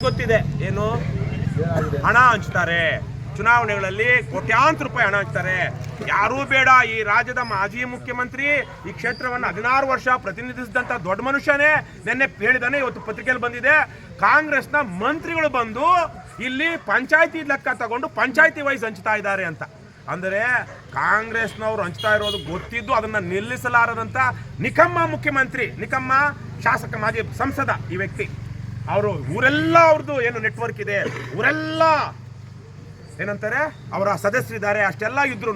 ಗೊತ್ತಿದೆ ಏನು ಹಣ ಹಂಚ್ತಾರೆ, ಚುನಾವಣೆಗಳಲ್ಲಿ ಕೋಟ್ಯಾಂತರ ರೂಪಾಯಿ ಹಣ ಹಂಚ್ತಾರೆ. ಯಾರೂ ಬೇಡ, ಈ ರಾಜ್ಯದ ಮಾಜಿ ಮುಖ್ಯಮಂತ್ರಿ ಈ ಕ್ಷೇತ್ರವನ್ನು 16 ವರ್ಷ ಪ್ರತಿನಿಧಿಸಿದಂಥ ದೊಡ್ಡ ಮನುಷ್ಯನೇ ನಿನ್ನೆ ಹೇಳಿದಾನೆ. ಇವತ್ತು ಪತ್ರಿಕೆಯಲ್ಲಿ ಬಂದಿದೆ, ಕಾಂಗ್ರೆಸ್ನ ಮಂತ್ರಿಗಳು ಬಂದು ಇಲ್ಲಿ ಪಂಚಾಯತಿ ಲೆಕ್ಕ ತಗೊಂಡು ಪಂಚಾಯತಿ ವೈಸ್ ಹಂಚ್ತಾ ಇದ್ದಾರೆ ಅಂತ. ಅಂದರೆ ಕಾಂಗ್ರೆಸ್ನವರು ಹಂಚ್ತಾ ಇರೋದು ಗೊತ್ತಿದ್ದು ಅದನ್ನು ನಿಲ್ಲಿಸಲಾರದಂಥ ನಿಕಮ್ಮ ಮುಖ್ಯಮಂತ್ರಿ, ನಿಕಮ್ಮ ಶಾಸಕ, ಮಾಜಿ ಸಂಸದ ಈ ವ್ಯಕ್ತಿ. ಅವರು ಊರೆಲ್ಲ ಅವ್ರದ್ದು ಏನು ನೆಟ್ವರ್ಕ್ ಇದೆ, ಊರೆಲ್ಲ ಏನಂತಾರೆ ಅವರ ಸದಸ್ಯರಿದ್ದಾರೆ. ಅಷ್ಟೆಲ್ಲ ಇದ್ರು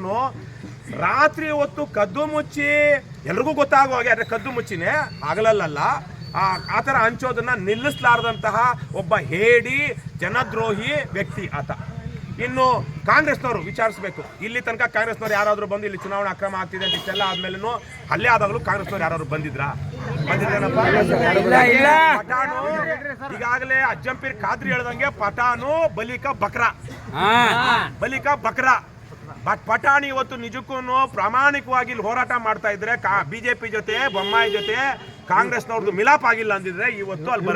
ರಾತ್ರಿ ಹೊತ್ತು ಕದ್ದು ಮುಚ್ಚಿ ಎಲ್ರಿಗೂ ಗೊತ್ತಾಗೋ ಹಾಗೆ, ಆದರೆ ಕದ್ದು ಮುಚ್ಚಿನೇ ಆಗಲಲ್ಲ ಆ ಥರ ಹಂಚೋದನ್ನ ನಿಲ್ಲಿಸಲಾರದಂತಹ ಒಬ್ಬ ಹೇಡಿ ಜನದ್ರೋಹಿ ವ್ಯಕ್ತಿ ಆತ. ಇನ್ನು ಕಾಂಗ್ರೆಸ್ನವರು ವಿಚಾರಿಸಬೇಕು, ಇಲ್ಲಿ ತನಕ ಕಾಂಗ್ರೆಸ್ನವ್ರು ಯಾರಾದರೂ ಬಂದು ಇಲ್ಲಿ ಚುನಾವಣಾ ಅಕ್ರಮ ಆಗ್ತಿದೆ ಅಂತ ಇಷ್ಟೆಲ್ಲ ಆದ್ಮೇಲೆ ಹಲ್ಲೆ ಆದಾಗಲೂ ಕಾಂಗ್ರೆಸ್ನವ್ರು ಯಾರಾದ್ರು ಬಂದಿದ್ರಾ? ಪಠಾಣು ಈಗಾಗಲೇ ಅಜ್ಜಂಪೀರ್ ಖಾದ್ರಿ ಹೇಳ್ದಂಗೆ ಪಠಾಣು ಬಲಿಕ ಬಕ್ರಾ. ಬಟ್ ಪಠಾಣಿ ಇವತ್ತು ನಿಜಕ್ಕೂ ಪ್ರಾಮಾಣಿಕವಾಗಿ ಇಲ್ಲಿ ಹೋರಾಟ ಮಾಡ್ತಾ ಇದ್ರೆ ಬಿಜೆಪಿ ಜೊತೆ ಬೊಮ್ಮಾಯಿ ಜೊತೆ ಕಾಂಗ್ರೆಸ್ನವ್ರದ್ದು ಮಿಲಾಪ್ ಆಗಿಲ್ಲ ಅಂದಿದ್ರೆ ಇವತ್ತು ಅಲ್ಲಿ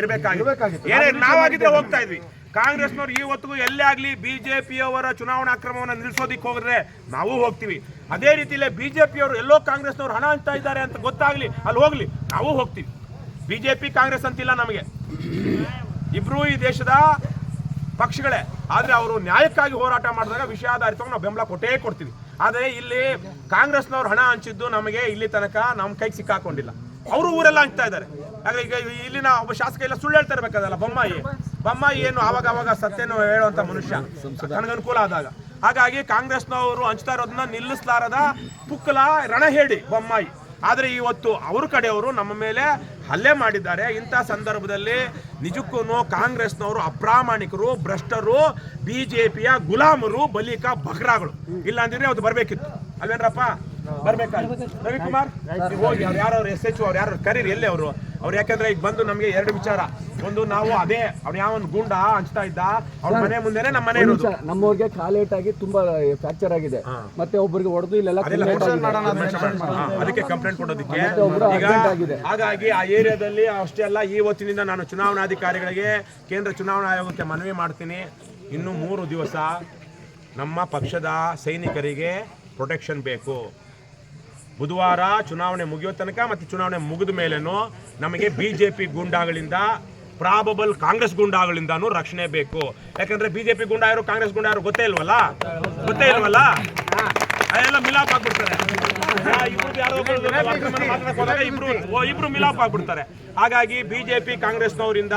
ಇರಬೇಕಾಗಿತ್ತು. ಏನೇ ನಾವಾಗಿದ್ರೆ ಹೋಗ್ತಾ ಇದ್ವಿ. ಕಾಂಗ್ರೆಸ್ನವ್ರು ಇವತ್ತಿಗೂ ಎಲ್ಲೇ ಆಗಲಿ ಬಿಜೆಪಿಯವರ ಚುನಾವಣಾ ಅಕ್ರಮವನ್ನು ನಿಲ್ಲಿಸೋದಿಕ್ಕೆ ಹೋಗಿದ್ರೆ ನಾವು ಹೋಗ್ತೀವಿ. ಅದೇ ರೀತಿಯಲ್ಲೇ ಬಿಜೆಪಿಯವರು ಎಲ್ಲೋ ಕಾಂಗ್ರೆಸ್ನವ್ರು ಹಣ ಹಂಚ್ತಾ ಇದ್ದಾರೆ ಅಂತ ಗೊತ್ತಾಗ್ಲಿ ಅಲ್ಲಿ ಹೋಗ್ಲಿ ನಾವು ಹೋಗ್ತೀವಿ. ಬಿಜೆಪಿ ಕಾಂಗ್ರೆಸ್ ಅಂತಿಲ್ಲ ನಮಗೆ, ಇಬ್ರು ಈ ದೇಶದ ಪಕ್ಷಗಳೇ. ಆದರೆ ಅವರು ನ್ಯಾಯಕ್ಕಾಗಿ ಹೋರಾಟ ಮಾಡಿದಾಗ ವಿಷಯಾಧಾರಿತವಾಗಿ ನಾವು ಬೆಂಬಲ ಕೊಟ್ಟೇ ಕೊಡ್ತೀವಿ. ಆದರೆ ಇಲ್ಲಿ ಕಾಂಗ್ರೆಸ್ನವ್ರು ಹಣ ಹಂಚಿದ್ದು ನಮಗೆ ಇಲ್ಲಿ ತನಕ ನಮ್ಮ ಕೈಗೆ ಸಿಕ್ಕಾಕೊಂಡಿಲ್ಲ. ಅವರು ಊರೆಲ್ಲ ಹಂಚ್ತಾ ಇದ್ದಾರೆ. ಹಾಗೆ ಈಗ ಇಲ್ಲಿನ ಒಬ್ಬ ಶಾಸಕ ಎಲ್ಲ ಸುಳ್ಳು ಹೇಳ್ತಾ ಇರ್ಬೇಕಾದಲ್ಲ, ಬೊಮ್ಮಾಯಿ ಏನು ಆವಾಗ ಸತ್ಯನು ಹೇಳುವಂತ ಮನುಷ್ಯ ನನಗನುಕೂಲ ಆದಾಗ. ಹಾಗಾಗಿ ಕಾಂಗ್ರೆಸ್ನವರು ಹಂಚ್ತಾ ಇರೋದನ್ನ ನಿಲ್ಲಿಸಲಾರದ ಪುಕ್ಕಲ ರಣಹೇಡಿ ಬೊಮ್ಮಾಯಿ. ಆದರೆ ಇವತ್ತು ಅವ್ರ ಕಡೆಯವರು ನಮ್ಮ ಮೇಲೆ ಹಲ್ಲೆ ಮಾಡಿದ್ದಾರೆ. ಇಂಥ ಸಂದರ್ಭದಲ್ಲಿ ನಿಜಕ್ಕೂ ಕಾಂಗ್ರೆಸ್ನವರು ಅಪ್ರಾಮಾಣಿಕರು, ಭ್ರಷ್ಟರು, ಬಿಜೆಪಿಯ ಗುಲಾಮರು, ಬಲಿಕ ಬಕ್ರಾಗಳು. ಇಲ್ಲ ಅಂದಿದ್ರೆ ಅವತ್ತು ಬರ್ಬೇಕಿತ್ತು ಅಲ್ವೇನ್ರಪ್ಪ, ಬರ್ಬೇಕಾಗಿತ್ತು. ರವಿಕುಮಾರ್ ಹೋಗಿ ಯಾರವ್ರು SHO ಅವ್ರು ಯಾರು ಕರೀರಿ, ಎಲ್ಲಿ ಅವ್ರು ಯಾಕೆಂದ್ರೆ ಈಗ ಬಂದು ನಮಗೆ ಎರಡು ವಿಚಾರ. ಒಂದು, ನಾವು ಅದೇ ಅವ್ನು ಯಾವನ್ ಗುಂಡ ಹಂಚ್ತಾ ಇದ್ದ ಅವ್ರ ಮನೆ ಮುಂದೆನೆ ನಮ್ಮ ಮನೆ ಇರೋದು, ನಮ್ಮವ್ರಿಗೆ ಕಾಲೇಟ್ ಆಗಿ ತುಂಬಾ ಫ್ರಾಕ್ಚರ್ ಆಗಿದೆ, ಮತ್ತೆ ಒಬ್ಬರಿಗೆ ಹೊಡೆದು ಇಲ್ಲೆಲ್ಲ ಅದಕ್ಕೆ ಕಂಪ್ಲೇಂಟ್ ಕೊಡೋದಕ್ಕೆ ಹಾಗಾಗಿ ಆ ಏರಿಯಾದಲ್ಲಿ ಅಷ್ಟೇ ಅಲ್ಲ. ಇವತ್ತಿನಿಂದ ನಾನು ಚುನಾವಣಾಧಿಕಾರಿಗಳಿಗೆ, ಕೇಂದ್ರ ಚುನಾವಣಾ ಆಯೋಗಕ್ಕೆ ಮನವಿ ಮಾಡ್ತೀನಿ, ಇನ್ನು 3 ದಿವಸ ನಮ್ಮ ಪಕ್ಷದ ಸೈನಿಕರಿಗೆ ಪ್ರೊಟೆಕ್ಷನ್ ಬೇಕು. ಬುಧವಾರ ಚುನಾವಣೆ ಮುಗಿಯೋ ತನಕ ಮತ್ತು ಚುನಾವಣೆ ಮುಗಿದ ಮೇಲೇನು ನಮಗೆ ಬಿಜೆಪಿ ಗೂಂಡಾಗಳಿಂದ, ಪ್ರಾಬಬಲ್ ಕಾಂಗ್ರೆಸ್ ಗೂಂಡಾಗಳಿಂದಾನು ರಕ್ಷಣೆ ಬೇಕು. ಯಾಕಂದ್ರೆ ಬಿಜೆಪಿ ಗೂಂಡಾ ಯಾರು, ಕಾಂಗ್ರೆಸ್ ಗೂಂಡಾ ಯಾರು ಗೊತ್ತೇ ಇಲ್ವಲ್ಲ, ಅದೆಲ್ಲ ಮಿಲಾಪ್ ಆಗ್ಬಿಡ್ತಾರೆ. ಇಬ್ರು ಮಿಲಾಪ್ ಆಗ್ಬಿಡ್ತಾರೆ. ಹಾಗಾಗಿ ಬಿಜೆಪಿ ಕಾಂಗ್ರೆಸ್ನವರಿಂದ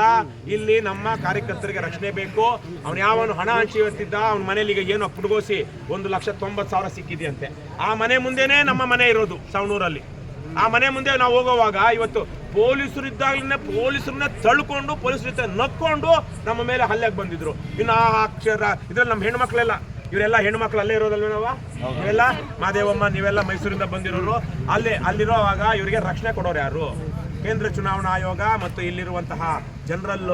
ಇಲ್ಲಿ ನಮ್ಮ ಕಾರ್ಯಕರ್ತರಿಗೆ ರಕ್ಷಣೆ ಬೇಕು. ಅವ್ನು ಯಾವನು ಹಣ ಹಂಚಿ ಇವತ್ತಿದ್ದ ಅವ್ನ ಮನೇಲಿ ಈಗ ಏನು ಪುಡ್ಗೋಸಿ 1,90,000 ಸಿಕ್ಕಿದೆಯಂತೆ. ಆ ಮನೆ ಮುಂದೆನೇ ನಮ್ಮ ಮನೆ ಇರೋದು ಸವಣೂರಲ್ಲಿ. ಆ ಮನೆ ಮುಂದೆ ನಾವು ಹೋಗುವಾಗ ಇವತ್ತು ಪೊಲೀಸರು ಇದ್ದಾಗಲೇ ಪೊಲೀಸರನ್ನ ತಳ್ಕೊಂಡು, ಪೊಲೀಸರ ನಕ್ಕೊಂಡು ನಮ್ಮ ಮೇಲೆ ಹಲ್ಲೆಗೆ ಬಂದಿದ್ರು. ಇನ್ನು ಆ ಇದ್ರಲ್ಲಿ ನಮ್ಮ ಹೆಣ್ಮಕ್ಳೆಲ್ಲ, ಇವರೆಲ್ಲ ಹೆಣ್ಮಕ್ಳು ಅಲ್ಲೇ ಇರೋದಲ್ವ, ನೀವೆಲ್ಲ ಮಾದೇವಮ್ಮ, ನೀವೆಲ್ಲ ಮೈಸೂರಿಂದ ಬಂದಿರೋರು. ಅಲ್ಲಿರೋವಾಗ ಇವರಿಗೆ ರಕ್ಷಣೆ ಕೊಡೋರು ಯಾರು? ಕೇಂದ್ರ ಚುನಾವಣಾ ಆಯೋಗ ಮತ್ತು ಇಲ್ಲಿರುವಂತಹ ಜನರಲ್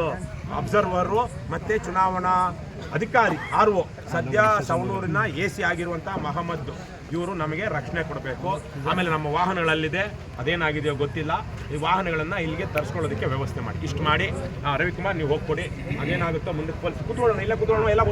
ಅಬ್ಸರ್ವರು ಮತ್ತೆ ಚುನಾವಣಾ ಅಧಿಕಾರಿ RO, ಸದ್ಯ ಸವಣೂರಿನ AC ಆಗಿರುವಂತಹ ಮಹಮ್ಮದ್, ಇವರು ನಮಗೆ ರಕ್ಷಣೆ ಕೊಡಬೇಕು. ಆಮೇಲೆ ನಮ್ಮ ವಾಹನಗಳಲ್ಲಿದೆ, ಅದೇನಾಗಿದೆಯೋ ಗೊತ್ತಿಲ್ಲ, ಈ ವಾಹನಗಳನ್ನು ಇಲ್ಲಿಗೆ ತರಿಸ್ಕೊಳ್ಳೋದಕ್ಕೆ ವ್ಯವಸ್ಥೆ ಮಾಡಿ. ಇಷ್ಟು ಮಾಡಿ ರವಿಕುಮಾರ್ ನೀವು ಹೋಗ್ಕೊಡಿ, ಅದೇನಾಗುತ್ತೋ ಮುಂದಕ್ಕೆ ಕೂತ್ಕೊಳ್ಳೋಣ, ಇಲ್ಲ ಕೂತ್ಕೊಳ್ಳೋಣ, ಎಲ್ಲ